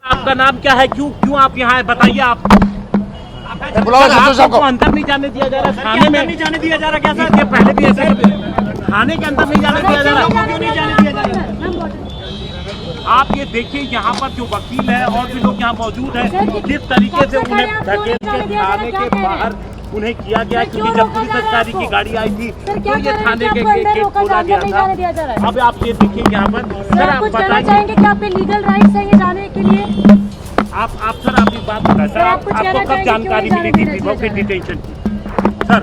आपका नाम क्या है? क्यों आप यहाँ है? बताइए आप। आपको अंदर नहीं जाने दिया जा रहा, थाने में नहीं जाने दिया जा रहा क्या सर? ये पहले भी ऐसे थाने के अंदर नहीं जाने दिया जा रहा, क्यों नहीं जाने दिया जा रहा? आप ये देखिए यहाँ पर जो वकील है और भी लोग यहाँ मौजूद हैं, जिस तरीके से उन्हें धकेल के थाने के बाहर उन्हें किया गया, क्योंकि जब पुलिस अधिकारी की गाड़ी आई थी तो ये थाने के गेट खोला गया था। अब आप ये देखिए यहाँ पर सर, आप बताएंगे कि आपके लीगल राइट्स हैं ये जाने के लिए? आप सर आप एक बात बताएं सर, आपको कब जानकारी मिली थी विभव के डिटेंशन की? सर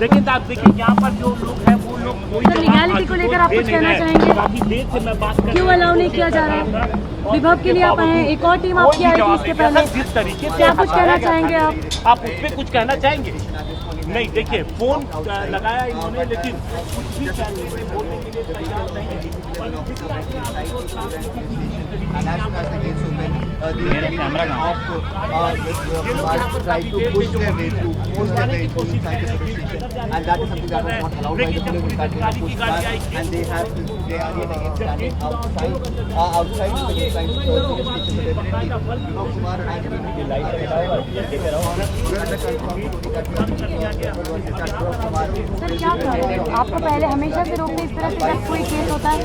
लेकिन आप देखिए यहाँ पर जो लोग हैं वो लोग कोई लीगैलिटी को लेकर आप कुछ कहना चाहेंगे? काफी देर से मैं बात कर, क्यों अलाउ नहीं किया जा रहा है? विभव के लिए आप आए, एक और टीम आपकी आई थी इसके पहले, जिस तरीके से क्या कुछ कहना चाहेंगे आप? आप उस पर कुछ कहना चाहेंगे? नहीं देखिए फोन लगाया इन्होंने, लेकिन कुछ भी बोलने के लिए तैयार नहीं है। सर क्या कर रहे हो? आपको पहले हमेशा से रोकते इस तरह से जब कोई केस होता है?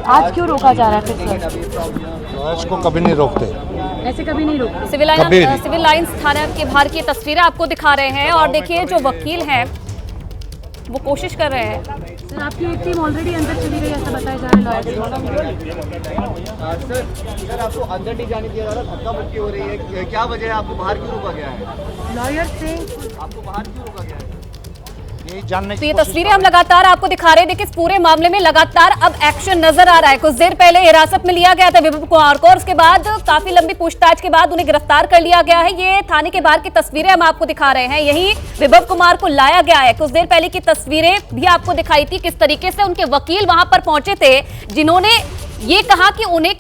आज क्यों रोका जा रहा है फिर सर? इसको कभी नहीं रोकते, ऐसे कभी नहीं रोकते। सिविल लाइंस थाना के बाहर की तस्वीरें आपको दिखा रहे हैं और देखिए जो वकील हैं वो कोशिश कर रहे हैं। सर आपकी एक टीम ऑलरेडी अंदर चली गई ऐसा बताया जा रहा है। सर आपको अंदर नहीं जाने दिया जा रहा, धक्का मुक्की हो रही है, क्या वजह है? आपको बाहर क्यों रोका गया है? लॉयर से आपको बाहर क्यों रोका गया है? यही जानने तो ये तस्वीरें हम लगातार आपको दिखा रहे हैं। देखिए इस पूरे मामले में लगातार अब एक्शन नजर आ रहा है। कुछ देर पहले हिरासत में लिया गया था विभव कुमार को और उसके बाद काफी लंबी पूछताछ के बाद उन्हें गिरफ्तार कर लिया गया है। ये थाने के बाहर की तस्वीरें हम आपको दिखा रहे हैं, यही विभव कुमार को लाया गया है। कुछ देर पहले की तस्वीरें भी आपको दिखाई थी किस तरीके से उनके वकील वहां पर पहुंचे थे, जिन्होंने ये कहा कि उन्हें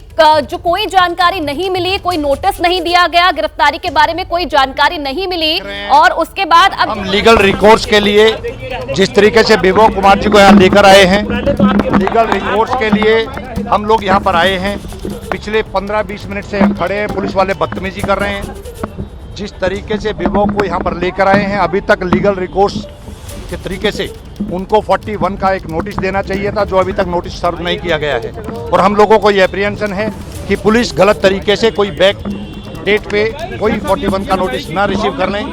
जो कोई जानकारी नहीं मिली, कोई नोटिस नहीं दिया गया, गिरफ्तारी के बारे में कोई जानकारी नहीं मिली और उसके बाद अब हम लीगल रिकोर्स के लिए जिस तरीके से विभव कुमार जी को यहाँ लेकर आए हैं, लीगल रिकोर्स के लिए हम लोग यहाँ पर आए हैं। पिछले 15-20 मिनट से खड़े हैं, पुलिस वाले बदतमीजी कर रहे हैं। जिस तरीके से विभव को यहाँ पर लेकर आए हैं, अभी तक लीगल रिकोर्स के तरीके से उनको 41 का एक नोटिस देना चाहिए था, जो अभी तक नोटिस सर्व नहीं किया गया है। और हम लोगों को ये एप्रीहेंशन है कि पुलिस गलत तरीके से कोई बैक डेट पे कोई 41 का नोटिस ना रिसीव कर लें।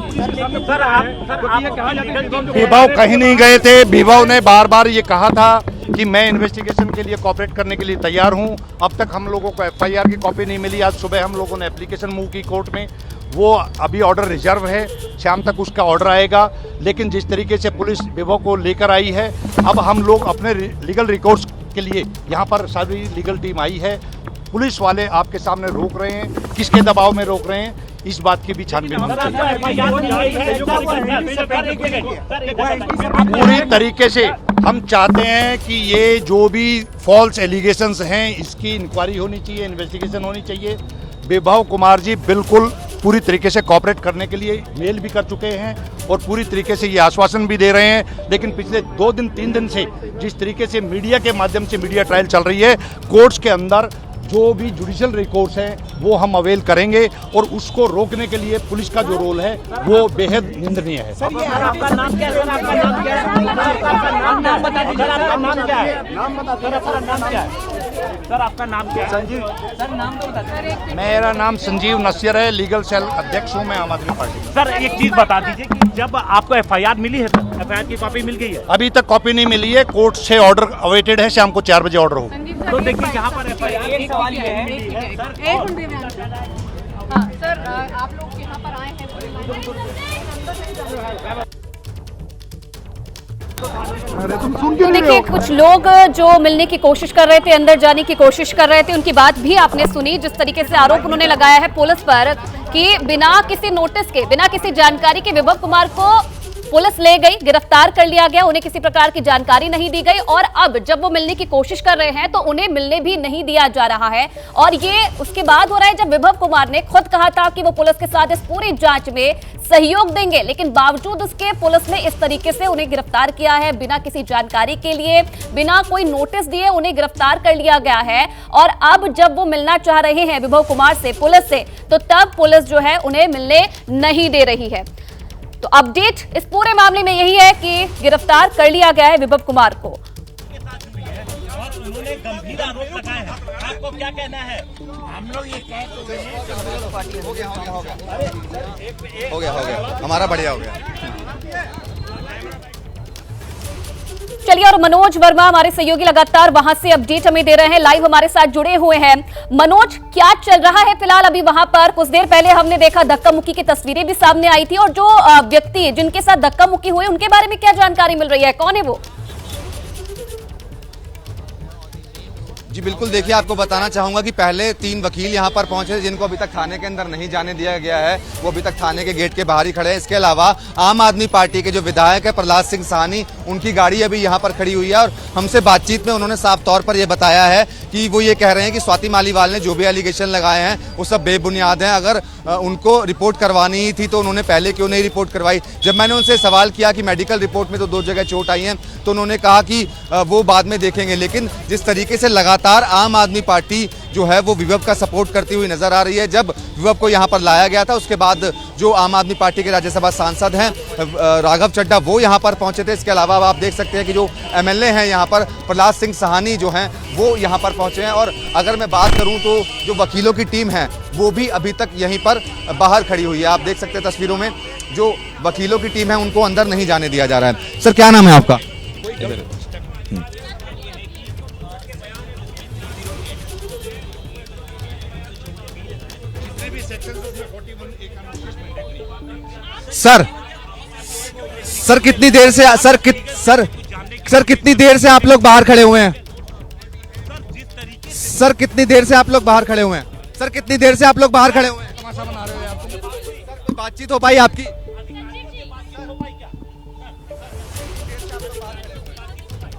विभव कहीं नहीं गए थे। विभव ने बार बार ये कहा था कि मैं इन्वेस्टिगेशन के लिए कोऑपरेट करने के लिए तैयार हूं। अब तक हम लोगों को FIR की कॉपी नहीं मिली। आज सुबह हम लोगों ने एप्लीकेशन मूव की कोर्ट में, वो अभी ऑर्डर रिजर्व है, शाम तक उसका ऑर्डर आएगा। लेकिन जिस तरीके से पुलिस विभव को लेकर आई है, अब हम लोग अपने लीगल रिकोर्स के लिए यहाँ पर सारी लीगल टीम आई है। पुलिस वाले आपके सामने रोक रहे हैं, किसके दबाव में रोक रहे हैं, इस बात की भी छानबीन होनी चाहिए। पूरी तरीके से हम चाहते हैं कि ये जो भी फॉल्स एलिगेशंस हैं इसकी इंक्वायरी होनी चाहिए, इन्वेस्टिगेशन होनी चाहिए। विभव कुमार जी बिल्कुल पूरी तरीके से कोऑपरेट करने के लिए मेल भी कर चुके हैं और पूरी तरीके से ये आश्वासन भी दे रहे हैं। लेकिन पिछले 2-3 दिन से जिस तरीके से मीडिया के माध्यम से मीडिया ट्रायल चल रही है, कोर्ट्स के अंदर जो भी जुडिशियल रिकोर्स है वो हम अवेल करेंगे और उसको रोकने के लिए पुलिस का जो रोल है वो बेहद निंदनीय है। सर आपका नाम क्या है? सर आपका नाम क्या है? नाम बता दीजिए। सर आपका नाम क्या है? नाम बता दीजिए। सर नाम क्या है? सर आपका नाम क्या है? संजीव। सर नाम तो बता दीजिए। मेरा नाम संजीव नस्यर है, लीगल सेल अध्यक्ष हूँ मैं आम आदमी पार्टी। सर एक चीज बता दीजिए कि जब आपको FIR मिली है, सर FIR की कॉपी मिल गई है? अभी तक कॉपी नहीं मिली है, कोर्ट से ऑर्डर अवेटेड है, शाम को 4 बजे ऑर्डर हो। तो देखिए यहाँ पर FIR एक सवाल है सर आप लोग यहाँ पर आए हैं तो देखिए कुछ लोग जो मिलने की कोशिश कर रहे थे, अंदर जाने की कोशिश कर रहे थे, उनकी बात भी आपने सुनी। जिस तरीके से आरोप उन्होंने लगाया है पुलिस पर कि बिना किसी नोटिस के, बिना किसी जानकारी के विभव कुमार को पुलिस ले गई, गिरफ्तार कर लिया गया, उन्हें किसी प्रकार की जानकारी नहीं दी गई और अब जब वो मिलने की कोशिश कर रहे हैं तो उन्हें मिलने भी नहीं दिया जा रहा है। और ये उसके बाद हो रहा है जब विभव कुमार ने खुद कहा था कि वो पुलिस के साथ इस पूरी जांच में सहयोग देंगे, लेकिन बावजूद उसके पुलिस ने इस तरीके से उन्हें गिरफ्तार किया है। बिना किसी जानकारी के लिए, बिना कोई नोटिस दिए उन्हें गिरफ्तार कर लिया गया है। और अब जब वो मिलना चाह रहे हैं विभव कुमार से, पुलिस से, तो तब पुलिस जो है उन्हें मिलने नहीं दे रही है। तो अपडेट इस पूरे मामले में यही है कि गिरफ्तार कर लिया गया है विभव कुमार को। उन्होंने गंभीर आरोप लगाए हैं, आपको क्या कहना है? हम लोग ये कह तो रहे हैं हो गया हमारा बढ़िया हो गया। चलिए, और मनोज वर्मा हमारे सहयोगी लगातार वहां से अपडेट हमें दे रहे हैं, लाइव हमारे साथ जुड़े हुए हैं। मनोज, क्या चल रहा है फिलहाल अभी वहां पर? कुछ देर पहले हमने देखा धक्का मुक्की की तस्वीरें भी सामने आई थी, और जो व्यक्ति जिनके साथ धक्का मुक्की हुई उनके बारे में क्या जानकारी मिल रही है? कौन है वो? जी बिल्कुल, देखिए आपको बताना चाहूंगा कि पहले 3 वकील यहां पर पहुंचे जिनको अभी तक थाने के अंदर नहीं जाने दिया गया है, वो अभी तक थाने के गेट के बाहर ही खड़े हैं। इसके अलावा आम आदमी पार्टी के जो विधायक है प्रहलाद सिंह साहनी, उनकी गाड़ी अभी यहां पर खड़ी हुई है और हमसे बातचीत में उन्होंने साफ तौर पर यह बताया है कि वो ये कह रहे हैं कि स्वाति मालीवाल ने जो भी एलिगेशन लगाए हैं वो सब बेबुनियाद हैं। अगर उनको रिपोर्ट करवानी ही थी तो उन्होंने पहले क्यों नहीं रिपोर्ट करवाई। जब मैंने उनसे सवाल किया कि मेडिकल रिपोर्ट में तो 2 जगह चोट आई है, तो उन्होंने कहा कि वो बाद में देखेंगे। लेकिन जिस तरीके से लगातार आम आदमी पार्टी जो है वो विभव का सपोर्ट करती हुई नजर आ रही है। जब विभव को यहां पर लाया गया था उसके बाद जो आम आदमी पार्टी के राज्यसभा सांसद हैं राघव चड्ढा, वो यहां पर पहुंचे थे। इसके अलावा आप देख सकते हैं कि जो एमएलए हैं यहां पर प्रहलाद सिंह साहनी जो हैं वो यहां पर पहुंचे हैं। और अगर मैं बात करूं तो जो वकीलों की टीम है वो भी अभी तक यहीं पर बाहर खड़ी हुई है। आप देख सकते हैं तस्वीरों में जो वकीलों की टीम है उनको अंदर नहीं जाने दिया जा रहा है। सर, क्या नाम है आपका? सर कितनी देर से सर कितनी देर से आप लोग बाहर खड़े हुए हैं? सर कितनी देर से आप लोग बाहर खड़े हुए हैं? सर कितनी देर से आप लोग बाहर खड़े हुए हैं? तमाशा बना रहे हो आप? कोई बातचीत हो पाई आपकी?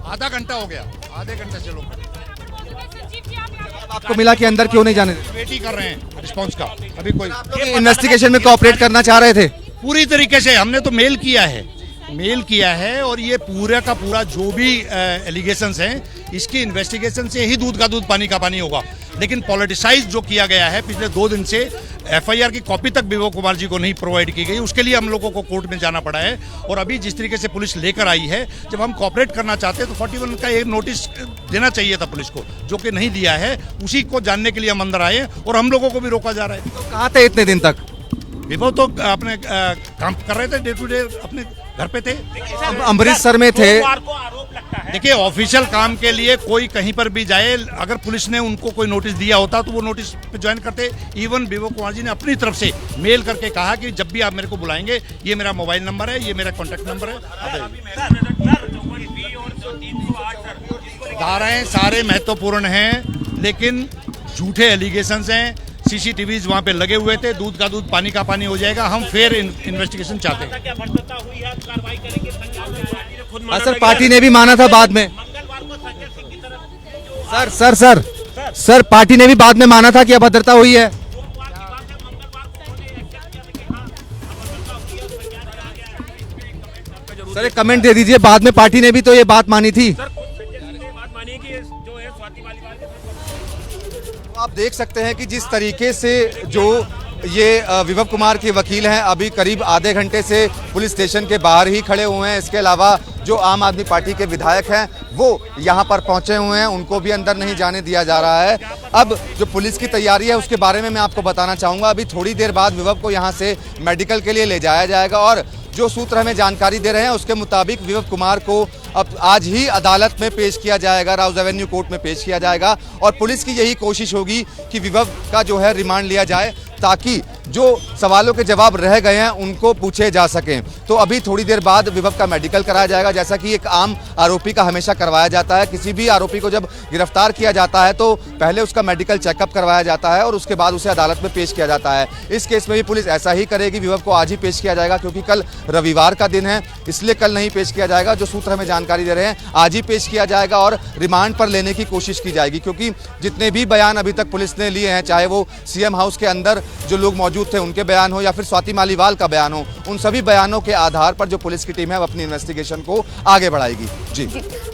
आधा घंटा हो गया, आधे घंटे से लोग आपको मिला कि अंदर क्यों नहीं जाने? वेट ही कर रहे हैं रिस्पांस का। अभी कोई इन्वेस्टिगेशन में कोऑपरेट करना चाह रहे थे पूरी तरीके से। हमने तो मेल किया है और ये पूरा का पूरा जो भी एलिगेशंस हैं इसकी इन्वेस्टिगेशन से ही दूध का दूध पानी का पानी होगा। लेकिन पॉलिटिसाइज जो किया गया है पिछले 2 दिन से, एफआईआर की कॉपी तक विभव कुमार जी को नहीं प्रोवाइड की गई, उसके लिए हम लोगों को कोर्ट में जाना पड़ा है। और अभी जिस तरीके से पुलिस लेकर आई है, जब हम कोऑपरेट करना चाहते हैं तो 41 का एक नोटिस देना चाहिए था पुलिस को, जो कि नहीं दिया है। उसी को जानने के लिए हम अंदर आए और हम लोगों को भी रोका जा रहा है। तो कहाँ थे इतने दिन तक? विभव तो अपने काम कर रहे थे, डे टू डे अपने घर पे थे, अमृतसर में थे। देखिए, ऑफिशियल काम के लिए कोई कहीं पर भी जाए, अगर पुलिस ने उनको कोई नोटिस दिया होता तो वो नोटिस पे ज्वाइन करते। इवन विभव कुमार जी ने अपनी तरफ से मेल करके कहा कि जब भी आप मेरे को बुलाएंगे, ये मेरा मोबाइल नंबर है, ये मेरा कॉन्टैक्ट नंबर है। धाराएं सारे महत्वपूर्ण हैं, लेकिन झूठे एलिगेशंस हैं। सीसीटीवीज वहां पे लगे हुए थे, दूध का दूध पानी का पानी हो जाएगा। हम फेयर इन्वेस्टिगेशन चाहते हैं। सर, पार्टी ने भी माना था बाद में। सर पार्टी ने भी बाद में माना था कि अभद्रता हुई है। सर एक कमेंट दे दीजिए, बाद में पार्टी ने भी तो ये बात मानी थी। आप देख सकते हैं कि जिस तरीके से जो ये विभव कुमार के वकील हैं अभी करीब आधे घंटे से पुलिस स्टेशन के बाहर ही खड़े हुए हैं। इसके अलावा जो आम आदमी पार्टी के विधायक हैं वो यहाँ पर पहुँचे हुए हैं, उनको भी अंदर नहीं जाने दिया जा रहा है। अब जो पुलिस की तैयारी है उसके बारे में मैं आपको बताना चाहूँगा। अभी थोड़ी देर बाद विभव को यहाँ से मेडिकल के लिए ले जाया जाएगा और जो सूत्र हमें जानकारी दे रहे हैं उसके मुताबिक विभव कुमार को अब आज ही अदालत में पेश किया जाएगा, राउज एवेन्यू कोर्ट में पेश किया जाएगा। और पुलिस की यही कोशिश होगी कि विभव का जो है रिमांड लिया जाए ताकि जो सवालों के जवाब रह गए हैं उनको पूछे जा सकें। तो अभी थोड़ी देर बाद विभव का मेडिकल कराया जाएगा, जैसा कि एक आम आरोपी का हमेशा करवाया जाता है। किसी भी आरोपी को जब गिरफ्तार किया जाता है तो पहले उसका मेडिकल चेकअप करवाया जाता है और उसके बाद उसे अदालत में पेश किया जाता है। इस केस में भी पुलिस ऐसा ही करेगी। विभव को आज ही पेश किया जाएगा क्योंकि कल रविवार का दिन है, इसलिए कल नहीं पेश किया जाएगा। जो सूत्र हमें जानकारी दे रहे हैं, आज ही पेश किया जाएगा और रिमांड पर लेने की कोशिश की जाएगी, क्योंकि जितने भी बयान अभी तक पुलिस ने लिए हैं, चाहे वो सीएम हाउस के अंदर जो लोग मौजूद थे उनके बयान हो या फिर स्वाति मालीवाल का बयान हो, उन सभी बयानों के आधार पर जो पुलिस की टीम है अपनी इन्वेस्टिगेशन को आगे बढ़ाएगी। जी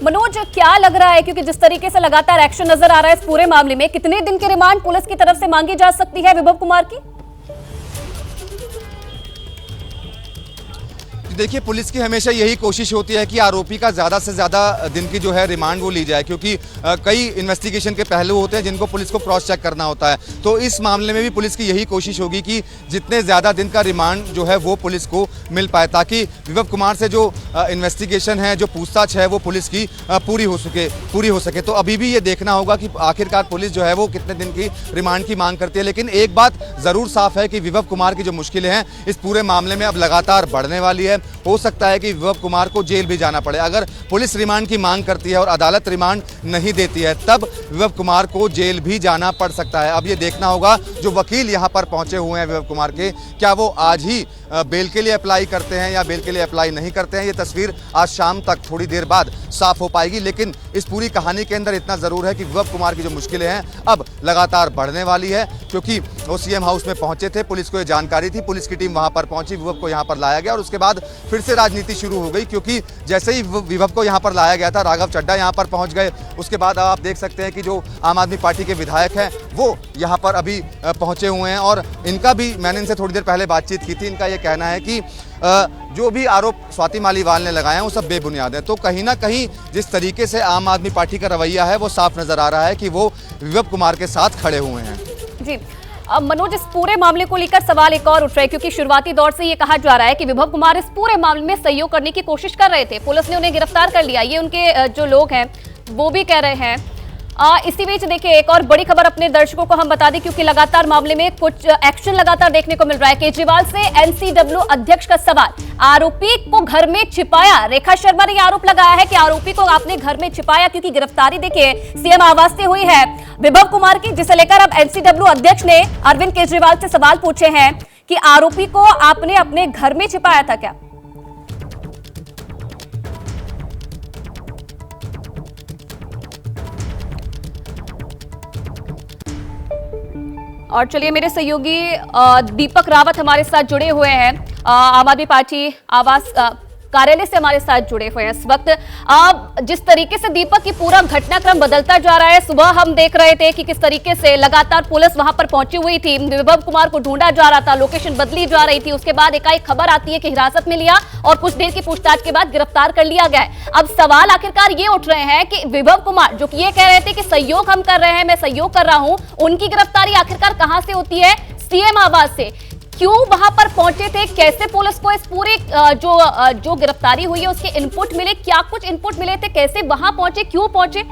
मनोज, क्या लग रहा है, क्योंकि जिस तरीके से लगातार एक्शन नजर आ रहा है इस पूरे मामले में, कितने दिन की रिमांड पुलिस की तरफ से मांगी जा सकती है विभव कुमार की? देखिए, पुलिस की हमेशा यही कोशिश होती है कि आरोपी का ज़्यादा से ज़्यादा दिन की जो है रिमांड वो ली जाए, क्योंकि कई इन्वेस्टिगेशन के पहलू होते हैं जिनको पुलिस को क्रॉस चेक करना होता है। तो इस मामले में भी पुलिस की यही कोशिश होगी कि जितने ज़्यादा दिन का रिमांड जो है वो पुलिस को मिल पाए, ताकि विभव कुमार से जो इन्वेस्टिगेशन है, जो पूछताछ है, वो पुलिस की पूरी हो सके। तो अभी भी ये देखना होगा कि आखिरकार पुलिस जो है वो कितने दिन की रिमांड की मांग करती है। लेकिन एक बात ज़रूर साफ है कि विभव कुमार की जो मुश्किलें हैं इस पूरे मामले में अब लगातार बढ़ने वाली है। हो सकता है कि विभव कुमार को जेल भी जाना पड़े। अगर पुलिस रिमांड की मांग करती है और अदालत रिमांड नहीं देती है, तब विभव कुमार को जेल भी जाना पड़ सकता है। अब ये देखना होगा, जो वकील यहाँ पर पहुंचे हुए हैं विभव कुमार के, क्या वो आज ही बेल के लिए अप्लाई करते हैं या बेल के लिए अप्लाई नहीं करते हैं। ये तस्वीर आज शाम तक थोड़ी देर बाद साफ हो पाएगी। लेकिन इस पूरी कहानी के अंदर इतना ज़रूर है कि विभव कुमार की जो मुश्किलें हैं अब लगातार बढ़ने वाली है, क्योंकि वो सीएम हाउस में पहुंचे थे, पुलिस को ये जानकारी थी, पुलिस की टीम वहां पर पहुंची, विभव को यहाँ पर लाया गया और उसके बाद फिर से राजनीति शुरू हो गई। क्योंकि जैसे ही विभव को यहाँ पर लाया गया था, राघव चड्ढा यहाँ पर पहुँच गए। उसके बाद आप देख सकते हैं कि जो आम आदमी पार्टी के विधायक हैं वो यहाँ पर अभी पहुँचे हुए हैं और इनका भी, मैंने इनसे थोड़ी देर पहले बातचीत की थी, इनका ये कहना है कि जो भी आरोप स्वाति मालीवाल ने लगाए हैं वो सब बेबुनियाद है। तो कहीं ना कहीं जिस तरीके से आम आदमी पार्टी का रवैया है वो साफ नजर आ रहा है कि वो विभव कुमार के साथ खड़े हुए हैं। जी मनोज, इस पूरे मामले को लेकर सवाल एक और उठ रहा है, क्योंकि शुरुआती दौर से ये कहा जा रहा है कि विभव कुमार इस पूरे मामले में सहयोग करने की कोशिश कर रहे थे, पुलिस ने उन्हें गिरफ्तार कर लिया, ये उनके जो लोग हैं वो भी कह रहे हैं। इसी बीच देखिए, एक और बड़ी खबर अपने दर्शकों को हम बता दें, क्योंकि लगातार मामले में कुछ एक्शन लगातार देखने को मिल रहा है। केजरीवाल से एनसीडब्ल्यू अध्यक्ष का सवाल, आरोपी को घर में छिपाया। रेखा शर्मा ने आरोप लगाया है कि आरोपी को आपने घर में छिपाया, क्योंकि गिरफ्तारी देखिए सीएम आवास से हुई है विभव कुमार की, जिसे लेकर अब एनसीडब्ल्यू अध्यक्ष ने अरविंद केजरीवाल से सवाल पूछे हैं कि आरोपी को आपने अपने घर में छिपाया था क्या। और चलिए, मेरे सहयोगी दीपक रावत हमारे साथ जुड़े हुए हैं, आम आदमी पार्टी आवास कार्यालय से हमारे साथ जुड़े हुए हैं इस वक्त। जिस तरीके से दीपक की पूरा घटनाक्रम बदलता जा रहा है, सुबह हम देख रहे थे कि किस तरीके से लगातार पुलिस वहां पर पहुंची हुई थी, विभव कुमार को ढूंढा जा रहा था, लोकेशन बदली जा रही थी, उसके बाद एकाएक खबर आती है कि हिरासत में लिया और कुछ देर की पूछताछ के बाद गिरफ्तार कर लिया गया है। अब सवाल आखिरकार ये उठ रहे हैं कि विभव कुमार जो कि ये कह रहे थे कि सहयोग हम कर रहे हैं, मैं सहयोग कर रहा हूं, उनकी गिरफ्तारी आखिरकार कहां से होती है? सीएम आवास से। क्यों वहां पर पहुंचे थे? कैसे पुलिस को इस पूरे जो गिरफ्तारी हुई है उसके इनपुट मिले? क्या कुछ इनपुट मिले थे? कैसे वहां पहुंचे? क्यों पहुंचे?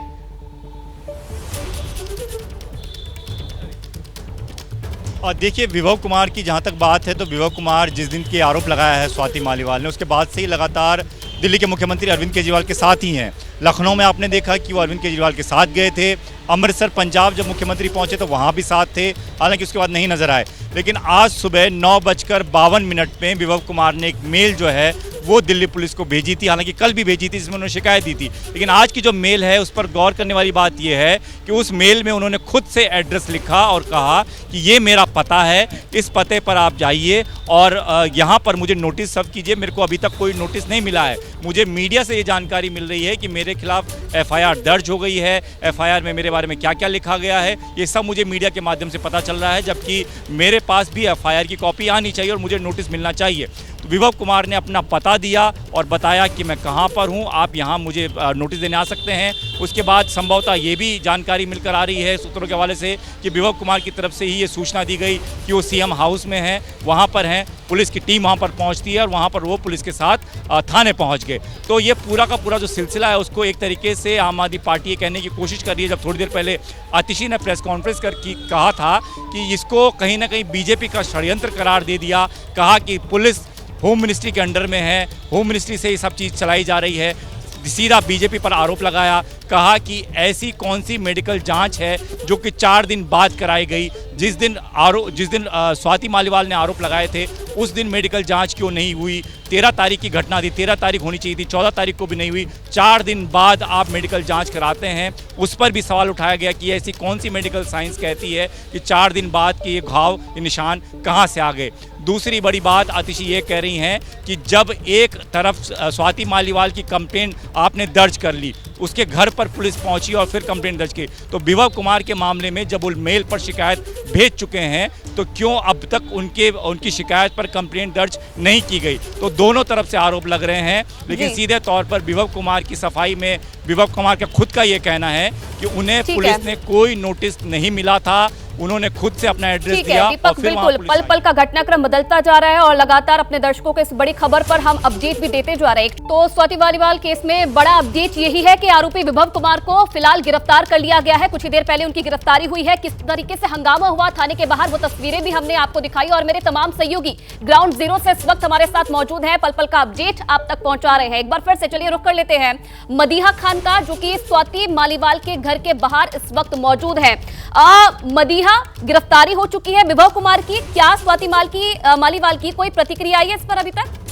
और देखिए, विभव कुमार की जहां तक बात है तो विभव कुमार जिस दिन के आरोप लगाया है स्वाति मालीवाल ने, उसके बाद से ही लगातार दिल्ली के मुख्यमंत्री अरविंद केजरीवाल के साथ ही हैं। लखनऊ में आपने देखा कि वो अरविंद केजरीवाल के साथ गए थे, अमृतसर पंजाब जब मुख्यमंत्री पहुंचे तो वहां भी साथ थे, हालांकि उसके बाद नहीं नजर आए। लेकिन आज सुबह 9:52 में विभव कुमार ने एक मेल जो है वो दिल्ली पुलिस को भेजी थी, हालांकि कल भी भेजी थी जिसमें उन्होंने शिकायत दी थी। लेकिन आज की जो मेल है उस पर गौर करने वाली बात यह है कि उस मेल में उन्होंने खुद से एड्रेस लिखा और कहा कि ये मेरा पता है, इस पते पर आप जाइए और यहाँ पर मुझे नोटिस सर्व कीजिए। मेरे को अभी तक कोई नोटिस नहीं मिला है। मुझे मीडिया से ये जानकारी मिल रही है कि मेरे खिलाफ एफआईआर दर्ज हो गई है, एफआईआर में मेरे बारे में क्या क्या लिखा गया है ये सब मुझे मीडिया के माध्यम से पता चल रहा है, जबकि मेरे पास भी एफआईआर की कॉपी आनी चाहिए और मुझे नोटिस मिलना चाहिए। तो विभव कुमार ने अपना पता दिया और बताया कि मैं कहाँ पर हूँ, आप यहाँ मुझे नोटिस देने आ सकते हैं। उसके बाद संभवतः ये भी जानकारी मिलकर आ रही है सूत्रों के हवाले से कि विभव कुमार की तरफ से ही ये सूचना दी गई कि वो सीएम हाउस में हैं, वहाँ पर हैं, पुलिस की टीम वहाँ पर पहुँचती है और वहाँ पर वो पुलिस के साथ थाने पहुँच गए। तो ये पूरा का पूरा जो सिलसिला है उसको एक तरीके से आम आदमी पार्टी ये कहने की कोशिश कर रही है। जब थोड़ी देर पहले आतिशी ने प्रेस कॉन्फ्रेंस करके कहा था कि इसको कहीं ना कहीं बीजेपी का षड्यंत्र करार दे दिया, कहा कि पुलिस होम मिनिस्ट्री के अंडर में है, होम मिनिस्ट्री से ये सब चीज़ चलाई जा रही है, सीधा बीजेपी पर आरोप लगाया, कहा कि ऐसी कौन सी मेडिकल जांच है जो कि 4 दिन बाद कराई गई। जिस दिन स्वाति मालीवाल ने आरोप लगाए थे उस दिन मेडिकल जांच क्यों नहीं हुई? 13 तारीख की घटना थी, 13 तारीख होनी चाहिए थी, 14 तारीख को भी नहीं हुई, 4 दिन बाद आप मेडिकल जांच कराते हैं। उस पर भी सवाल उठाया गया कि ऐसी कौन सी मेडिकल साइंस कहती है कि 4 दिन बाद के ये घाव, ये निशान कहाँ से आ गए। दूसरी बड़ी बात आतिशी ये कह रही हैं कि जब एक तरफ स्वाति मालीवाल की कंप्लेंट आपने दर्ज कर ली, उसके घर पर पुलिस पहुंची और फिर कंप्लेंट दर्ज की, तो विभव कुमार के मामले में जब वो मेल पर शिकायत भेज चुके हैं तो क्यों अब तक उनकी शिकायत पर कंप्लेंट दर्ज नहीं की गई? तो दोनों तरफ से आरोप लग रहे हैं, लेकिन सीधे तौर पर विभव कुमार की सफाई में विभव कुमार का खुद का ये कहना है कि उन्हें पुलिस ने कोई नोटिस नहीं मिला था, उन्होंने खुद से अपना एड्रेस दिया। दीपक, बिल्कुल पल पल का घटनाक्रम बदलता जा रहा है और लगातार अपने दर्शकों को इस बड़ी खबर पर हम अपडेट भी देते जा रहे हैं। तो स्वाति मालीवाल केस में बड़ा अपडेट यही है कि आरोपी विभव कुमार को फिलहाल गिरफ्तार कर लिया गया है। कुछ ही देर पहले उनकी गिरफ्तारी हुई है। किस तरीके से हंगामा हुआ थाने के बाहर वो तस्वीरें भी हमने आपको दिखाई और मेरे तमाम सहयोगी ग्राउंड जीरो से इस वक्त हमारे साथ मौजूद है, पल पल का अपडेट आप तक पहुंचा रहे हैं। एक बार फिर से चलिए रुख कर लेते हैं मदीहा खान का, जो कि स्वाति मालीवाल के घर के बाहर इस वक्त मौजूद है। मदीहा, गिरफ्तारी हो चुकी है विभव कुमार की, क्या स्वाति मालीवाल की कोई प्रतिक्रिया आई है इस पर अभी तक?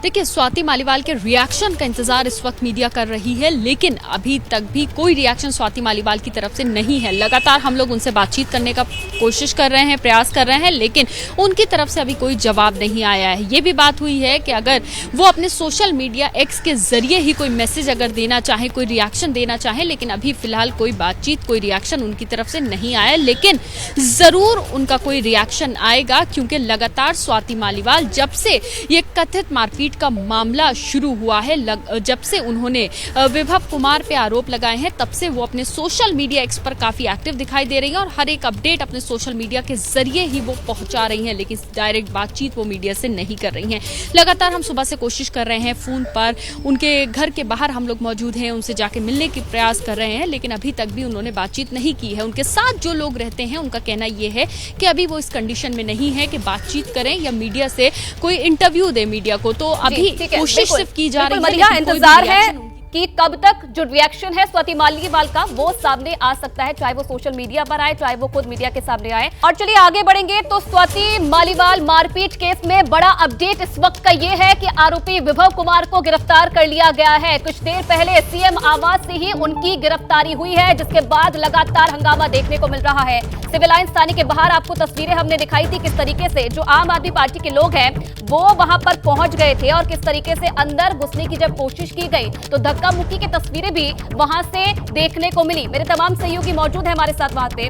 देखिए, स्वाति मालीवाल के रिएक्शन का इंतजार इस वक्त मीडिया कर रही है, लेकिन अभी तक भी कोई रिएक्शन स्वाति मालीवाल की तरफ से नहीं है। लगातार हम लोग उनसे बातचीत करने का कोशिश कर रहे हैं, प्रयास कर रहे हैं, लेकिन उनकी तरफ से अभी कोई जवाब नहीं आया है। ये भी बात हुई है कि अगर वो अपने सोशल मीडिया एक्स के जरिए ही कोई मैसेज अगर देना चाहे, कोई रिएक्शन देना चाहे, लेकिन अभी फिलहाल कोई बातचीत, कोई रिएक्शन उनकी तरफ से नहीं आया। लेकिन जरूर उनका कोई रिएक्शन आएगा, क्योंकि लगातार स्वाति मालीवाल जब से ये कथित मारपीट का मामला शुरू हुआ है, जब से उन्होंने विभव कुमार पे आरोप लगाए हैं, तब से वो अपने सोशल मीडिया एक्स पर काफी एक्टिव दिखाई दे रही हैं और हर एक अपडेट अपने सोशल मीडिया के जरिए ही वो पहुंचा रही हैं, लेकिन डायरेक्ट बातचीत वो मीडिया से नहीं कर रही हैं। लगातार हम सुबह से कोशिश कर रहे हैं, फोन पर उनके घर के बाहर हम लोग मौजूद हैं, उनसे जाके मिलने की प्रयास कर रहे हैं, लेकिन अभी तक भी उन्होंने बातचीत नहीं की है। उनके साथ जो लोग रहते हैं उनका कहना यह है कि अभी वो इस कंडीशन में नहीं है कि बातचीत करें या मीडिया से कोई इंटरव्यू दे मीडिया को। तो अभी कोशिश सिर्फ की जा रही है। इंतजार है कि कब तक जो रिएक्शन है स्वाति मालीवाल का वो सामने आ सकता है, चाहे वो सोशल मीडिया पर आए, चाहे वो खुद मीडिया के सामने आए। और चलिए आगे बढ़ेंगे। तो स्वाति मालीवाल मारपीट केस में बड़ा अपडेट इस वक्त का ये है कि आरोपी विभव कुमार को गिरफ्तार कर लिया गया है। कुछ देर पहले सीएम आवास से ही उनकी गिरफ्तारी हुई है, जिसके बाद लगातार हंगामा देखने को मिल रहा है। सिविल लाइंस थाने के बाहर आपको तस्वीरें हमने दिखाई थी, किस तरीके से जो आम आदमी पार्टी के लोग हैं वो वहां पर पहुंच गए थे और किस तरीके से अंदर घुसने की जब कोशिश की गई तो धक्का मुक्की की तस्वीरें भी वहां से देखने को मिली। मेरे तमाम सहयोगी मौजूद हैं हमारे साथ वहां पे।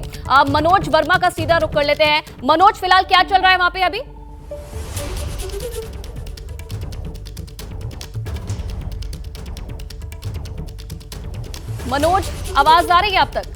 मनोज वर्मा का सीधा रुख कर लेते हैं। मनोज, फिलहाल क्या चल रहा है वहां पे अभी? मनोज, आवाज आ रही है आप तक?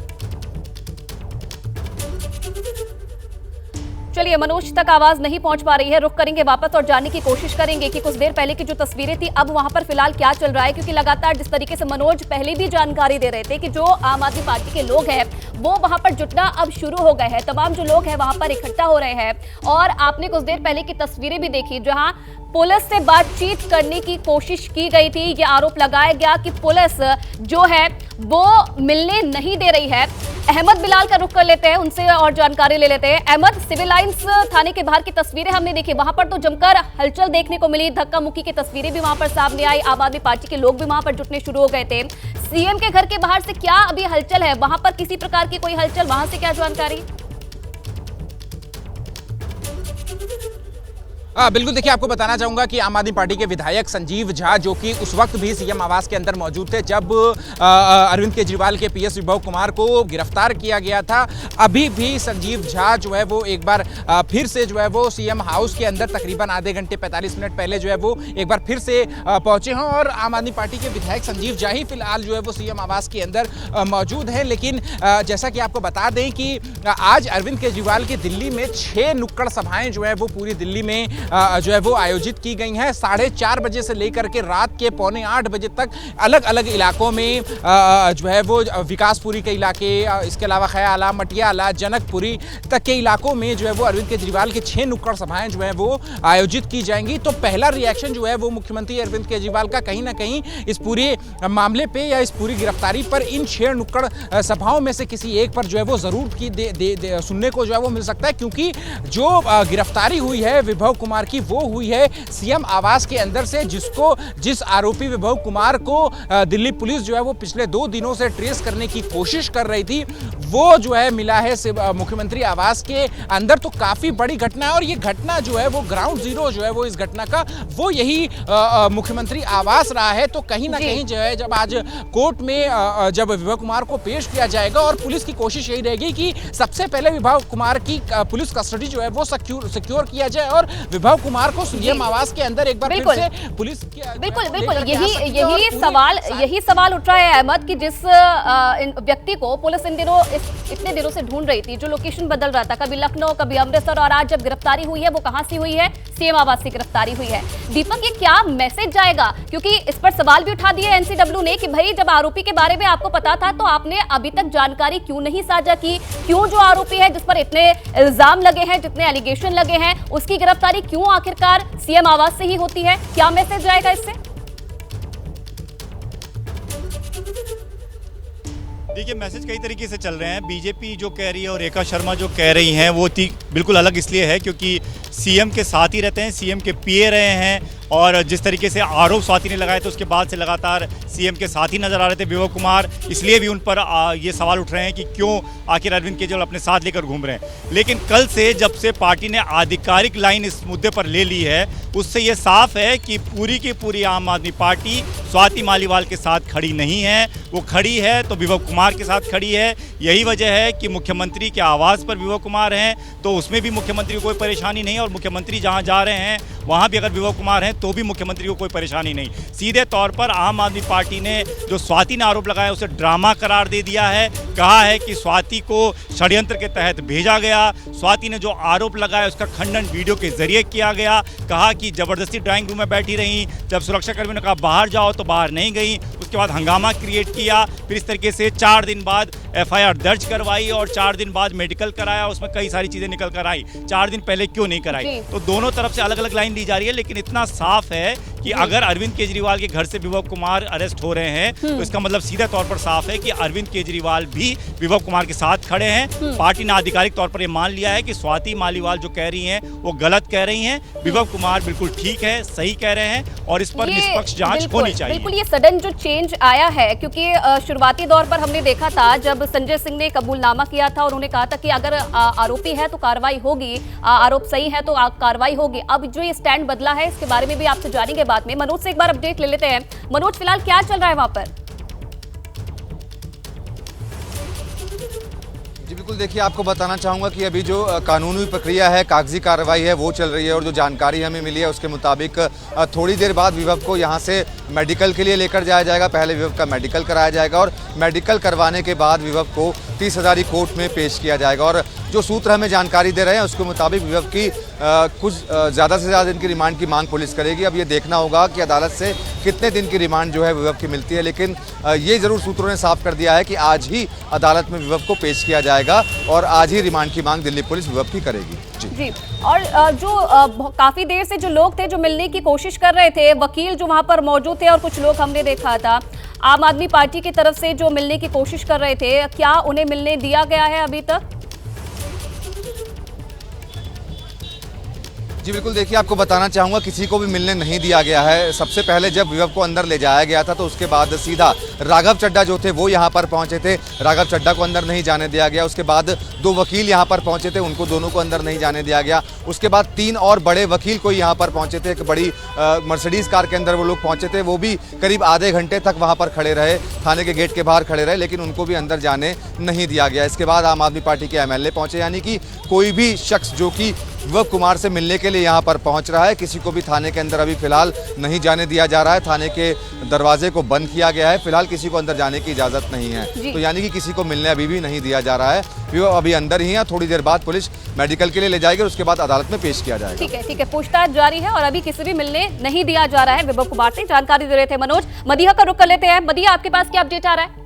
चलिए, मनोज तक आवाज नहीं पहुंच पा रही है। रुख करेंगे वापस और जानने की कोशिश करेंगे कि कुछ देर पहले की जो तस्वीरें थी अब वहां पर फिलहाल क्या चल रहा है, क्योंकि लगातार जिस तरीके से मनोज पहले भी जानकारी दे रहे थे कि जो आम आदमी पार्टी के लोग हैं वो वहां पर जुटना अब शुरू हो गए हैं। तमाम जो लोग हैं वहां पर इकट्ठा हो रहे हैं और आपने कुछ देर पहले की तस्वीरें भी देखी जहां पुलिस से बातचीत करने की कोशिश की गई थी। ये आरोप लगाया गया कि पुलिस जो है वो मिलने नहीं दे रही है। अहमद बिलाल का रुख कर लेते हैं, उनसे और जानकारी ले लेते हैं। अहमद, सिविल लाइंस थाने के बाहर की तस्वीरें हमने देखी, वहां पर तो जमकर हलचल देखने को मिली, धक्का मुक्की की तस्वीरें भी वहां पर सामने आई, आम आदमी पार्टी के लोग भी वहां पर जुटने शुरू हो गए थे। सीएम के घर के बाहर से क्या अभी हलचल है? वहां पर किसी प्रकार की कोई हलचल, वहां से क्या जानकारी? बिल्कुल, देखिए आपको बताना चाहूंगा कि आम आदमी पार्टी के विधायक संजीव झा, जो कि उस वक्त भी सीएम आवास के अंदर मौजूद थे जब अरविंद केजरीवाल के पीएस विभव कुमार को गिरफ्तार किया गया था, अभी भी संजीव झा जो है वो एक बार फिर से जो है वो सीएम हाउस के अंदर तकरीबन आधे घंटे 45 मिनट पहले जो है वो एक बार फिर से पहुंचे हैं और आम आदमी पार्टी के विधायक संजीव झा ही फिलहाल जो है वो सीएम आवास के अंदर मौजूद हैं। लेकिन जैसा कि आपको बता दें कि आज अरविंद केजरीवाल की दिल्ली में 6 नुक्कड़ सभाएं जो है वो पूरी दिल्ली में जो है वो आयोजित की गई हैं। 4:30 बजे से लेकर के रात के 7:45 बजे तक अलग अलग इलाकों में जो है वो विकासपुरी के इलाके, इसके अलावा खयाला, मटियाला, जनकपुरी तक के इलाकों में जो है वो अरविंद केजरीवाल की 6 नुक्कड़ सभाएं जो है वो आयोजित की जाएंगी। तो पहला रिएक्शन जो है वो मुख्यमंत्री अरविंद केजरीवाल का कहीं ना कहीं इस पूरे मामले पे या इस पूरी गिरफ्तारी पर इन 6 नुक्कड़ सभाओं में से किसी एक पर जो है वो जरूर सुनने को जो है वो मिल सकता है, क्योंकि जो गिरफ्तारी हुई है विभव कुमार की वो हुई है सीएम आवास के अंदर से, जिस आरोपी विभव कुमार को दिल्ली पुलिस जो है वो पिछले 2 दिनों से ट्रेस करने की कोशिश कर रही थी, वो जो है मिला है मुख्यमंत्री आवास के अंदर। तो काफी बड़ी घटना है और ये घटना जो है वो ग्राउंड जीरो जो है वो इस घटना का वो यही मुख्यमंत्री आवास रहा है। तो कहीं ना कहीं जो है जब आज कोर्ट में जब विभव कुमार को पेश किया जाएगा और पुलिस की कोशिश यही रहेगी कि सबसे पहले विभव कुमार की पुलिस कस्टडी जो है वो सिक्योर किया जाए और विभव कुमार को सीएम आवास के अंदर एक बार फिर से पुलिस बिल्कुल यही सवाल उठ रहा है अहमद कि जिस व्यक्ति को पुलिस इतने दिनों से ढूंढ रही थी, जो लोकेशन बदल रहा था, कभी लखनऊ कभी अमृतसर, और आज जब गिरफ्तारी हुई है वो कहां से हुई है, सीएम आवास से गिरफ्तारी हुई है। दीपक, ये क्या मैसेज जाएगा? क्योंकि इस पर सवाल भी उठा दिया एनसीडब्ल्यू ने कि भाई जब आरोपी के बारे में आपको पता था तो आपने अभी तक जानकारी क्यों नहीं साझा की, क्यों जो आरोपी है जिस पर इतने इल्जाम लगे हैं, जितने एलिगेशन लगे हैं, उसकी गिरफ्तारी क्यों आखिरकार सीएम आवास से ही होती है? क्या मैसेज जाएगा इससे? देखिए, मैसेज कई तरीके से चल रहे हैं। बीजेपी जो कह रही है और रेखा शर्मा जो कह रही हैं वो बिल्कुल अलग इसलिए है क्योंकि सीएम के साथ ही रहते हैं, सीएम के पीए रहे हैं और जिस तरीके से आरोप स्वाति ने लगाए थे उसके बाद से लगातार सीएम के साथ ही नजर आ रहे थे विभव कुमार, इसलिए भी उन पर ये सवाल उठ रहे हैं कि क्यों आखिर अरविंद केजरीवाल अपने साथ लेकर घूम रहे हैं। लेकिन कल से जब से पार्टी ने आधिकारिक लाइन इस मुद्दे पर ले ली है, उससे ये साफ है कि पूरी की पूरी आम आदमी पार्टी स्वाति मालीवाल के साथ खड़ी नहीं है। वो खड़ी है तो विभव कुमार के साथ खड़ी है। यही वजह है कि मुख्यमंत्री के आवास पर विभव कुमार हैं तो उसमें भी मुख्यमंत्री को कोई परेशानी नहीं, और मुख्यमंत्री जहां जा रहे हैं वहां भी अगर विभव कुमार हैं तो भी मुख्यमंत्री को कोई परेशानी नहीं। सीधे तौर पर आम आदमी पार्टी ने जो स्वाति ने आरोप लगाया उसे ड्रामा करार दे दिया है। कहा है कि स्वाति को षड्यंत्र के तहत भेजा गया, स्वाति ने जो आरोप लगाया उसका खंडन वीडियो के जरिए किया गया। कहा कि जबरदस्ती ड्राइंग रूम में बैठी रही, जब सुरक्षाकर्मियों ने कहा बाहर जाओ तो बाहर नहीं गई, उसके बाद हंगामा क्रिएट किया। फिर इस तरीके से 4 दिन बाद एफआईआर दर्ज करवाई और 4 दिन बाद मेडिकल कराया, उसमें कई सारी चीजें निकल कर आई। 4 दिन पहले क्यों नहीं कराई? तो दोनों तरफ से अलग अलग लाइन दी जा रही है, लेकिन इतना साफ है कि अगर अरविंद केजरीवाल के घर से विभव कुमार अरेस्ट हो रहे हैं तो इसका मतलब सीधे तौर पर साफ है कि अरविंद केजरीवाल भी विभव कुमार के साथ खड़े हैं। पार्टी ने आधिकारिक तौर पर यह मान लिया है कि स्वाति मालीवाल जो कह रही हैं वो गलत कह रही हैं, विभव कुमार बिल्कुल ठीक है, सही कह रहे हैं और इस पर निष्पक्ष जांच होनी चाहिए। बिल्कुल ये सडन जो चेंज आया है, क्योंकि शुरुआती दौर पर हमने देखा था जब संजय सिंह ने कबूलनामा किया था और उन्होंने कहा था कि अगर आरोपी है तो कार्रवाई होगी, आरोप सही है तो कार्रवाई होगी। अब जो ये स्टैंड बदला है इसके बारे में भी आपसे जानेंगे बाद में। मनोज से एक बार अपडेट ले लेते हैं। मनोज, फिलहाल क्या चल रहा है वहां पर? जी बिल्कुल, देखिए आपको बताना चाहूँगा कि अभी जो कानूनी प्रक्रिया है, कागजी कार्रवाई है वो चल रही है और जो जानकारी हमें मिली है उसके मुताबिक थोड़ी देर बाद विभव को यहाँ से मेडिकल के लिए लेकर जाया जाएगा। पहले विभव का मेडिकल कराया जाएगा और मेडिकल करवाने के बाद विभव को 30 हज़ारी कोर्ट में पेश किया जाएगा। और जो सूत्र हमें जानकारी दे रहे हैं उसके मुताबिक विभव की कुछ ज़्यादा से ज़्यादा दिन की रिमांड की मांग पुलिस करेगी। अब ये देखना होगा कि अदालत से कितने दिन की रिमांड जो है विभव की मिलती है, लेकिन ये ज़रूर सूत्रों ने साफ कर दिया है कि आज ही अदालत में विभव को पेश किया जाएगा और आज ही रिमांड की मांग दिल्ली पुलिस विभव की करेगी। जी, और जो काफी देर से जो लोग थे जो मिलने की कोशिश कर रहे थे, वकील जो वहां पर मौजूद थे और कुछ लोग हमने देखा था आम आदमी पार्टी की तरफ से जो मिलने की कोशिश कर रहे थे, क्या उन्हें मिलने दिया गया है अभी तक? जी बिल्कुल, देखिए आपको बताना चाहूँगा किसी को भी मिलने नहीं दिया गया है। सबसे पहले जब विभव को अंदर ले जाया गया था तो उसके बाद सीधा राघव चड्ढा जो थे वो यहाँ पर पहुँचे थे। राघव चड्ढा को अंदर नहीं जाने दिया गया। उसके बाद 2 वकील यहाँ पर पहुँचे थे, उनको दोनों को अंदर नहीं जाने दिया गया। उसके बाद 3 और बड़े वकील कोई यहाँ पर पहुँचे थे, एक बड़ी मर्सिडीज़ कार के अंदर वो लोग पहुँचे थे। वो भी करीब आधे घंटे तक वहाँ पर खड़े रहे, थाने के गेट के बाहर खड़े रहे, लेकिन उनको भी अंदर जाने नहीं दिया गया। इसके बाद आम आदमी पार्टी के MLA पहुँचे, यानी कि कोई भी शख्स जो कि विभव कुमार से मिलने के लिए यहाँ पर पहुँच रहा है, किसी को भी थाने के अंदर अभी फिलहाल नहीं जाने दिया जा रहा है। थाने के दरवाजे को बंद किया गया है, फिलहाल किसी को अंदर जाने की इजाज़त नहीं है। तो यानी कि किसी को मिलने अभी भी नहीं दिया जा रहा है। विभव अभी अंदर ही है, थोड़ी देर बाद पुलिस मेडिकल के लिए ले जाएगी और उसके बाद अदालत में पेश किया जाएगा। ठीक है, पूछताछ जारी है और अभी किसी भी मिलने नहीं दिया जा रहा है विभव कुमार से। जानकारी दे रहे थे मनोज। मदिया का रुख कर लेते हैं। मदिया, आपके पास क्या अपडेट आ रहा है?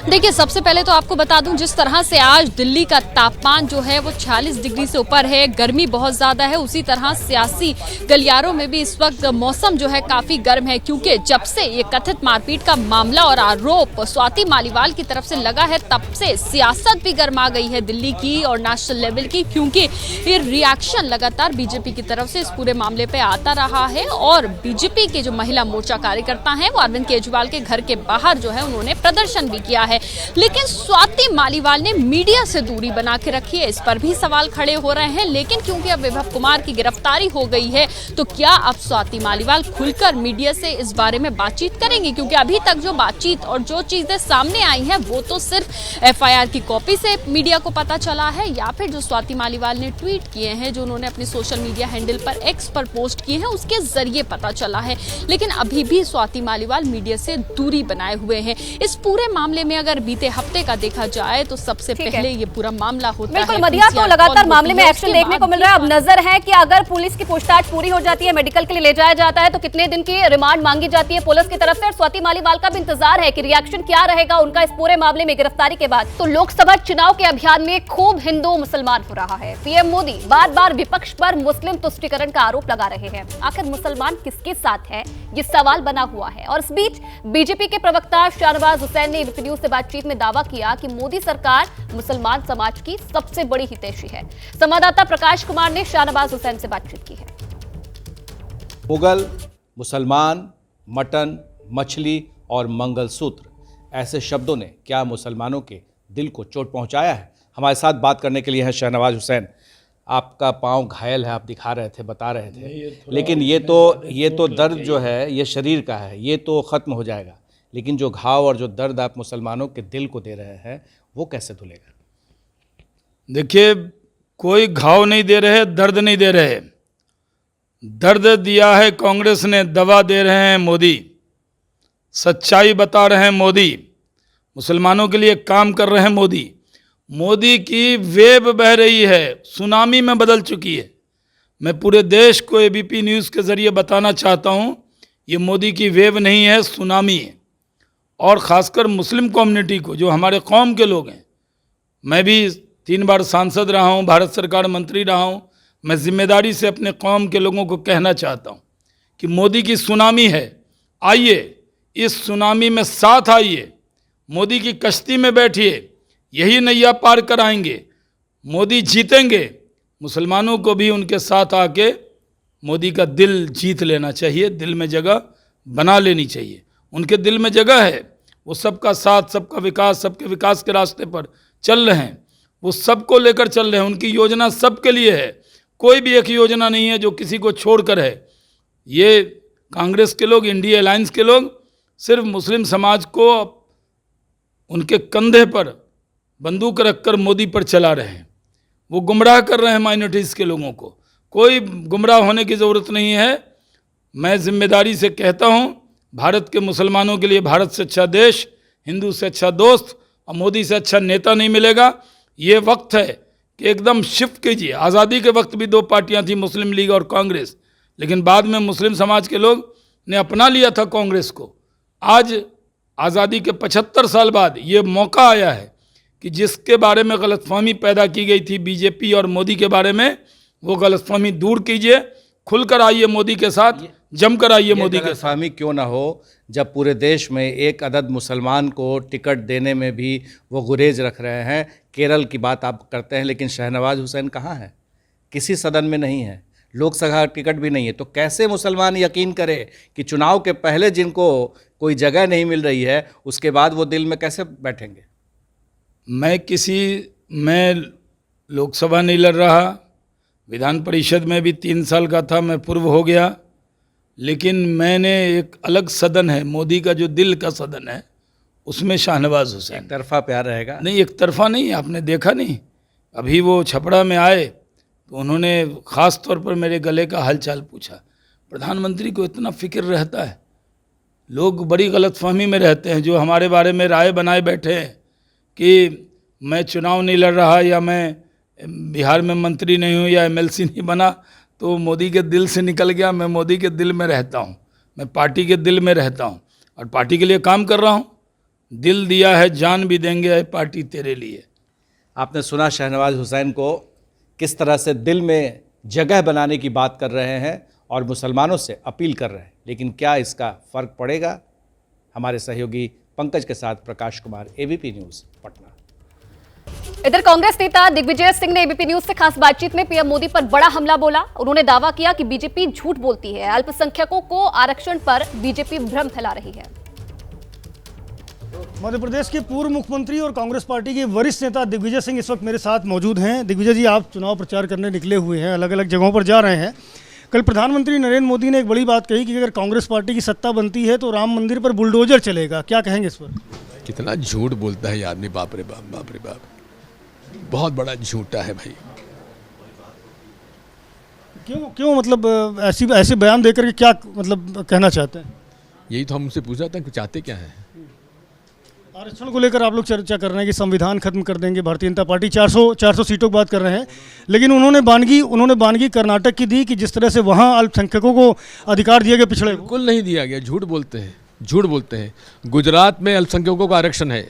देखिए, सबसे पहले तो आपको बता दूं, जिस तरह से आज दिल्ली का तापमान जो है वो 40 डिग्री से ऊपर है, गर्मी बहुत ज्यादा है, उसी तरह सियासी गलियारों में भी इस वक्त मौसम जो है काफी गर्म है, क्योंकि जब से ये कथित मारपीट का मामला और आरोप स्वाति मालीवाल की तरफ से लगा है, तब से सियासत भी गर्मा गई है दिल्ली की और नेशनल लेवल की, क्योंकि ये रिएक्शन लगातार बीजेपी की तरफ से इस पूरे मामले पे आता रहा है। और बीजेपी के जो महिला मोर्चा कार्यकर्ता हैं वो अरविंद केजरीवाल के घर के बाहर जो है उन्होंने प्रदर्शन भी किया है, लेकिन स्वाति मालीवाल ने मीडिया से दूरी बना के रखी है। इस पर भी सवाल खड़े हो रहे हैं, लेकिन क्योंकि अब विभव कुमार की गिरफ्तारी हो गई है, तो क्या अब स्वाति मालीवाल खुलकर मीडिया से इस बारे में बातचीत करेंगी? क्योंकि अभी तक जो बातचीत और जो चीजें सामने आई हैं वो तो सिर्फ FIR की कॉपी से मीडिया को पता चला है, या फिर जो स्वाति मालीवाल ने ट्वीट किए हैं, जो उन्होंने अपने सोशल मीडिया हैंडल पर X पर पोस्ट किए हैं, उसके जरिए पता चला है। लेकिन अभी भी स्वाति मालीवाल मीडिया से दूरी बनाए हुए हैं। इस पूरे मामले में अगर बीते हफ्ते का देखा जाए तो सबसे पहले ये पूरा मामला होता है। बिल्कुल मदिया, तो लगातार मामले में एक्शन देखने को मिल रहा है। अब नजर है कि अगर पुलिस की पूछताछ पूरी हो जाती है, मेडिकल के लिए ले जाया जाता है, तो कितने दिन की रिमांड मांगी जाती है पुलिस की तरफ से। और स्वाति मालीवाल का भी इंतजार है कि रिएक्शन क्या रहेगा उनका इस पूरे मामले में गिरफ्तारी के बाद। तो लोकसभा चुनाव के अभियान में खूब हिंदू मुसलमान हो रहा है। पीएम मोदी बार बार विपक्ष पर मुस्लिम तुष्टीकरण का आरोप लगा रहे हैं। आखिर मुसलमान किसके साथ है, ये सवाल बना हुआ है। और इस बीच बीजेपी के प्रवक्ता शाहनवाज हुसैन ने एबीपी न्यूज से बातचीत में दावा किया कि मोदी सरकार मुसलमान समाज की सबसे बड़ी हितैषी है। संवाददाता प्रकाश कुमार ने शाहनवाज हुसैन से बातचीत की है। मुगल, मुसलमान, मटन, मछली और मंगलसूत्र, ऐसे शब्दों ने क्या मुसलमानों के दिल को चोट पहुंचाया है? हमारे साथ बात करने के लिए है शाहनवाज हुसैन। आपका पांव घायल है, आप दिखा रहे थे, बता रहे थे, लेकिन ये तो दर्द जो है ये शरीर का है, ये तो ख़त्म हो जाएगा, लेकिन जो घाव और जो दर्द आप मुसलमानों के दिल को दे रहे हैं वो कैसे धुलेगा? देखिए, कोई घाव नहीं दे रहे, दर्द नहीं दे रहे। दर्द दिया है कांग्रेस ने, दवा दे रहे हैं मोदी, सच्चाई बता रहे हैं मोदी, मुसलमानों के लिए काम कर रहे हैं मोदी। मोदी की वेव बह रही है, सुनामी में बदल चुकी है। मैं पूरे देश को एबीपी न्यूज़ के ज़रिए बताना चाहता हूँ, ये मोदी की वेव नहीं है, सुनामी है। और ख़ासकर मुस्लिम कम्युनिटी को, जो हमारे कौम के लोग हैं, मैं भी 3 बार सांसद रहा हूँ, भारत सरकार मंत्री रहा हूँ, मैं जिम्मेदारी से अपने कौम के लोगों को कहना चाहता हूँ कि मोदी की सुनामी है, आइए इस सुनामी में साथ आइए, मोदी की कश्ती में बैठिए, यही नैया पार कराएंगे, मोदी जीतेंगे। मुसलमानों को भी उनके साथ आके मोदी का दिल जीत लेना चाहिए, दिल में जगह बना लेनी चाहिए। उनके दिल में जगह है, वो सबका साथ, सबका विकास, सबके विकास के रास्ते पर चल रहे हैं, वो सबको लेकर चल रहे हैं। उनकी योजना सबके लिए है, कोई भी एक योजना नहीं है जो किसी को छोड़कर है। ये कांग्रेस के लोग, इंडिया अलायंस के लोग सिर्फ मुस्लिम समाज को उनके कंधे पर बंदूक रखकर मोदी पर चला रहे हैं, वो गुमराह कर रहे हैं माइनॉरिटीज़ के लोगों को। कोई गुमराह होने की ज़रूरत नहीं है। मैं जिम्मेदारी से कहता हूँ, भारत के मुसलमानों के लिए भारत से अच्छा देश, हिंदू से अच्छा दोस्त और मोदी से अच्छा नेता नहीं मिलेगा। ये वक्त है कि एकदम शिफ्ट कीजिए। आज़ादी के वक्त भी 2 पार्टियां थी, मुस्लिम लीग और कांग्रेस, लेकिन बाद में मुस्लिम समाज के लोग ने अपना लिया था कांग्रेस को। आज आज़ादी के 75 साल बाद ये मौका आया है कि जिसके बारे में गलतफहमी पैदा की गई थी बीजेपी और मोदी के बारे में, वो गलतफहमी दूर कीजिए, खुलकर आइए मोदी के साथ, जमकर आइए मोदी के साथ। गलतफहमी क्यों ना हो जब पूरे देश में एक अदद मुसलमान को टिकट देने में भी वो गुरेज रख रहे हैं। केरल की बात आप करते हैं, लेकिन शहनवाज हुसैन कहाँ है? किसी सदन में नहीं है, लोकसभा टिकट भी नहीं है। तो कैसे मुसलमान यकीन करे कि चुनाव के पहले जिनको कोई जगह नहीं मिल रही है, उसके बाद वो दिल में कैसे बैठेंगे? मैं लोकसभा नहीं लड़ रहा, विधान परिषद में भी 3 साल का था, मैं पूर्व हो गया, लेकिन मैंने एक अलग सदन है, मोदी का जो दिल का सदन है, उसमें शाहनवाज हुसैन। एक तरफा प्यार रहेगा? नहीं, एक तरफा नहीं, आपने देखा नहीं, अभी वो छपड़ा में आए तो उन्होंने ख़ास तौर पर मेरे गले का हालचाल पूछा। प्रधानमंत्री को इतना फिक्र रहता है। लोग बड़ी गलतफहमी में रहते हैं, जो हमारे बारे में राय बनाए बैठे हैं कि मैं चुनाव नहीं लड़ रहा या मैं बिहार में मंत्री नहीं हूँ या एमएलसी नहीं बना, तो मोदी के दिल से निकल गया। मैं मोदी के दिल में रहता हूँ, मैं पार्टी के दिल में रहता हूँ और पार्टी के लिए काम कर रहा हूँ। दिल दिया है, जान भी देंगे पार्टी तेरे लिए। आपने सुना शहनवाज हुसैन को किस तरह से दिल में जगह बनाने की बात कर रहे हैं और मुसलमानों से अपील कर रहे हैं, लेकिन क्या इसका फ़र्क पड़ेगा? हमारे सहयोगी पंकज के साथ प्रकाश कुमार, एबीपी न्यूज़, पटना। इधर कांग्रेस नेता दिग्विजय सिंह ने एबीपी न्यूज से खास बातचीत में पीएम मोदी पर बड़ा हमला बोला। उन्होंने दावा किया कि बीजेपी झूठ बोलती है, अल्पसंख्यकों को आरक्षण पर बीजेपी भ्रम फैला रही है। मध्य प्रदेश के पूर्व मुख्यमंत्री और कांग्रेस पार्टी के वरिष्ठ नेता दिग्विजय सिंह इस वक्त मेरे साथ मौजूद हैं। दिग्विजय जी, आप चुनाव प्रचार करने निकले हुए हैं, अलग अलग जगहों पर जा रहे हैं। कल प्रधानमंत्री नरेंद्र मोदी ने एक बड़ी बात कही कि अगर कांग्रेस पार्टी की सत्ता बनती है तो राम मंदिर पर बुलडोजर चलेगा, क्या कहेंगे इस पर? कितना झूठ बोलता है ये आदमी, बाप रे बाप, बाप रे बाप, बहुत बड़ा झूठा है भाई। क्यों मतलब ऐसे बयान देकर के क्या मतलब कहना चाहते हैं? यही तो हम उनसे पूछा था कि चाहते क्या हैं। आरक्षण को लेकर आप लोग चर्चा कर रहे हैं कि संविधान खत्म कर देंगे, भारतीय जनता पार्टी 400 सीटों की बात कर रहे हैं, लेकिन उन्होंने बानगी कर्नाटक की दी कि जिस तरह से वहां अल्पसंख्यकों को अधिकार दिया गया, पिछड़े बिल्कुल नहीं दिया गया, झूठ बोलते हैं, झूठ बोलते हैं। गुजरात में अल्पसंख्यकों का आरक्षण है,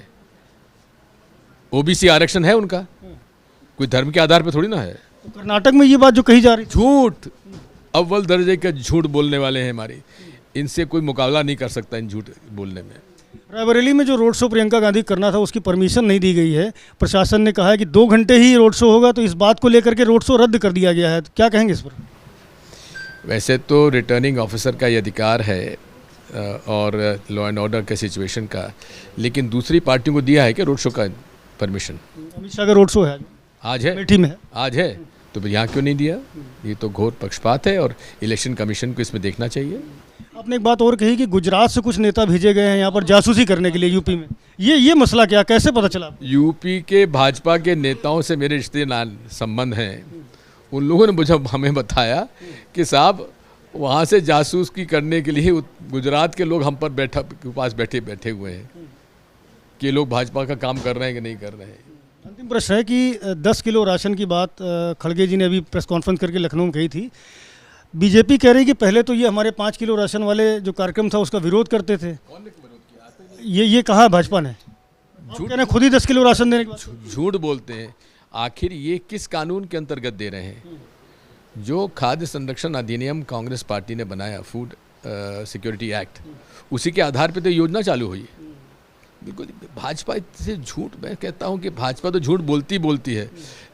ओबीसी आरक्षण है उनका, कोई धर्म के आधार पर थोड़ी ना है। तो कर्नाटक में ये बात जो कही जा रही, झूठ, अव्वल दर्जे के झूठ बोलने वाले हैं हमारे, इनसे कोई मुकाबला नहीं कर सकता इन झूठ बोलने में। रायबरेली में जो रोड शो प्रियंका गांधी करना था, उसकी परमिशन नहीं दी गई है। प्रशासन ने कहा है कि 2 घंटे ही रोड शो होगा, तो इस बात को लेकर के रोड शो रद्द कर दिया गया है, तो क्या कहेंगे इस पर? वैसे तो रिटर्निंग ऑफिसर का ये अधिकार है और लॉ एंड ऑर्डर के सिचुएशन का, लेकिन दूसरी पार्टियों को दिया है कि रोड शो का परमिशन। अमित शाह का रोड शो है आज, है अमेठी में, आज है, तो फिर यहाँ क्यों नहीं दिया? ये तो घोर पक्षपात है और इलेक्शन कमीशन को इसमें देखना चाहिए। आपने एक बात और कही कि गुजरात से कुछ नेता भेजे गए हैं यहाँ पर जासूसी करने के लिए यूपी में, ये मसला क्या, कैसे पता चला? यूपी के भाजपा के नेताओं से मेरे रिश्तेदार संबंध हैं, उन लोगों ने मुझे हमें बताया कि साहब वहाँ से जासूसी करने के लिए गुजरात के लोग हम पर पास बैठे हुए हैं कि ये लोग भाजपा का काम कर रहे हैं कि नहीं कर रहे हैं। अंतिम प्रश्न है कि 10 किलो राशन की बात खड़गे जी ने अभी प्रेस कॉन्फ्रेंस करके लखनऊ में कही थी। बीजेपी कह रही कि पहले तो ये हमारे 5 किलो राशन वाले जो कार्यक्रम था उसका विरोध करते थे। कौन ने विरोध किया? ये कहा भाजपा ने, झूठ, खुद ही 10 किलो राशन देने की झूठ बोलते हैं। आखिर ये किस कानून के अंतर्गत दे रहे हैं? जो खाद्य संरक्षण अधिनियम कांग्रेस पार्टी ने बनाया, फूड सिक्योरिटी एक्ट, उसी के आधार पर तो योजना चालू हुई। बिल्कुल भाजपा से झूठ, मैं कहता हूँ कि भाजपा तो झूठ बोलती है,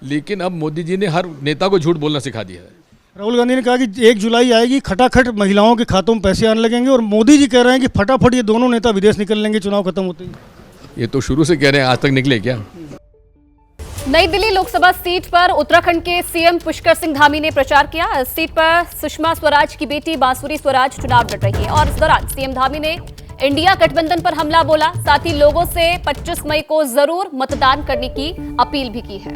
लेकिन अब मोदी जी ने हर नेता को झूठ बोलना सिखा दिया है। राहुल गांधी ने कहा कि 1 जुलाई आएगी, खटाखट महिलाओं के खातों में पैसे आने लगेंगे, और मोदी जी कह रहे हैं कि फटाफट ये दोनों नेता विदेश निकल लेंगे चुनाव खत्म होते ही। ये तो शुरू से कह रहे हैं, आज तक निकले क्या? नई दिल्ली लोकसभा सीट पर उत्तराखंड के सीएम पुष्कर सिंह धामी ने प्रचार किया। इस सीट पर सुषमा स्वराज की बेटी बांसुरी स्वराज चुनाव लड़ रही है और इस दौरान सीएम धामी ने इंडिया गठबंधन पर हमला बोला, साथ ही लोगों से 25 मई को जरूर मतदान करने की अपील भी की है।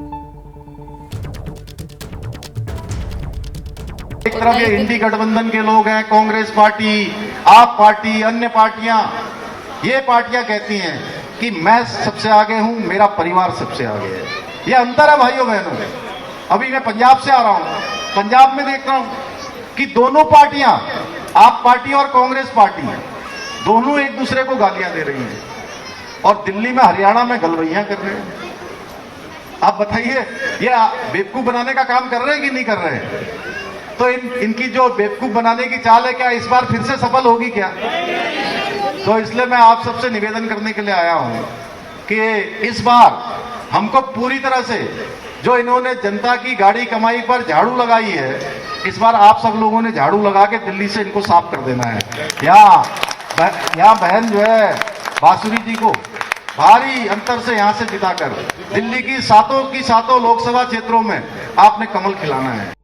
एक तरफ ये इंडी गठबंधन के लोग हैं, कांग्रेस पार्टी, आप पार्टी, अन्य पार्टियां, ये पार्टियां कहती हैं कि मैं सबसे आगे हूं, मेरा परिवार सबसे आगे है। ये अंतर है भाइयों बहनों। अभी मैं पंजाब से आ रहा हूं, पंजाब में देख रहा हूं कि दोनों पार्टियां, आप पार्टी और कांग्रेस पार्टी, दोनों एक दूसरे को गालियां दे रही हैं, और दिल्ली में, हरियाणा में गलवैयां कर रहे हैं। आप बताइए, ये बेवकूफ बनाने का काम कर रहे हैं कि नहीं कर रहे हैं? तो इनकी जो बेवकूफ बनाने की चाल है, क्या इस बार फिर से सफल होगी क्या? तो इसलिए मैं आप सबसे निवेदन करने के लिए आया हूं कि इस बार हमको पूरी तरह से, जो इन्होंने जनता की गाड़ी कमाई पर झाड़ू लगाई है, इस बार आप सब लोगों ने झाड़ू लगा के दिल्ली से इनको साफ कर देना है। यहाँ बहन जो है बांसुरी जी को भारी अंतर से यहां से जिताकर दिल्ली की सातों लोकसभा क्षेत्रों में आपने कमल खिलाना है।